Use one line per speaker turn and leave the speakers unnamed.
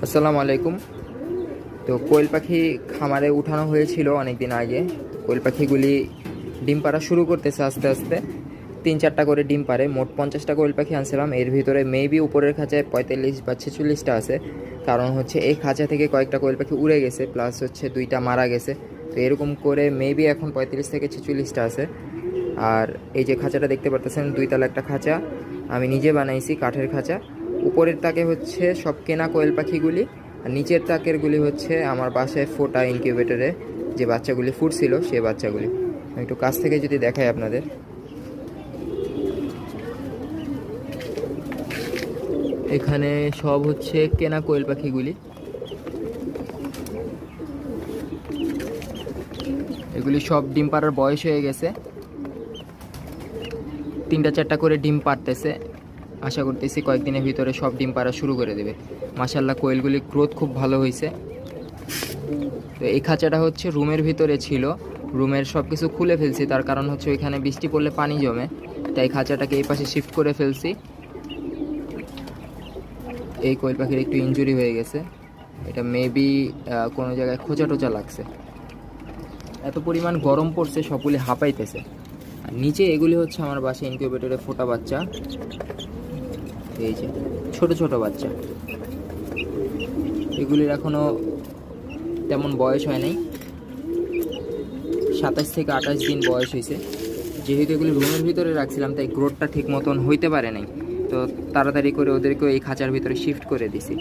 আসসালামু আলাইকুম। তো কোয়েল পাখি খামারে উঠানো হয়েছিল অনেক দিন আগে। কোয়েল পাখিগুলি ডিম পাড়া শুরু করতেছে আস্তে আস্তে। 3-4টা করে ডিম পারে। মোট 50টা কোয়েল পাখি আনছিলাম। এর ভিতরে মেবি উপরের খাঁচায় 45 বা 46টা আছে। কারণ হচ্ছে এই খাঁচা থেকে কয়েকটা কোয়েল পাখি উড়ে গেছে, প্লাস হচ্ছে 2টা মারা গেছে। তো এরকম করে মেবি এখন 35 থেকে 46টা আছে। আর এই যে খাঁচাটা দেখতে পারতেছেন, 2 তলা একটা খাঁচা আমি নিজে বানাইছি, কাঠের খাঁচা। উপরের তাকে হচ্ছে সব কেনা কোয়েল পাখিগুলি, আর নিচের তাকেরগুলি হচ্ছে আমার বাসায় ফোটা ইনকিউবেটরে যে বাচ্চাগুলি ফুটছিল সে বাচ্চাগুলি। আমি একটু কাছ থেকে যদি দেখাই আপনাদের, এখানে সব হচ্ছে কেনা কোয়েল পাখিগুলি। এগুলি সব ডিম পাড়ার বয়স হয়ে গেছে, 3-4টা করে ডিম পাড়তেছে। আশা করতেছি কয়েকদিনের ভিতরে সব ডিম পাড়া শুরু করে দেবে। মাশাল্লাহ, কোয়েলগুলির গ্রোথ খুব ভালো হয়েছে। তো এই খাঁচাটা হচ্ছে রুমের ভিতরে ছিল, রুমের সব কিছু খুলে ফেলছি, তার কারণ হচ্ছে ওইখানে বৃষ্টি পড়লে পানি জমে, তাই খাঁচাটাকে এই পাশে শিফট করে ফেলছি। এই কোয়েল পাখির একটু ইনজুরি হয়ে গেছে, এটা মেবি কোনো জায়গায় খোঁচা টোচা লাগছে। এত পরিমাণ গরম পড়ছে, সবগুলি হাঁপাইতেছে। আর নিচে এগুলি হচ্ছে আমার বাসায় ইনকিউবেটরে ফোটা বাচ্চা। এই যে ছোট ছোট বাচ্চা, এগুলির এখনও তেমন বয়স হয় নাই, 27 থেকে 28 দিন বয়স হয়েছে। যেহেতু এগুলি রুমের ভিতরে রাখছিলাম, তাই গ্রোথটা ঠিক মতন হইতে পারে নাই। তো তাড়াতাড়ি করে ওদেরকেও এই খাঁচার ভিতরে শিফট করে দিছি।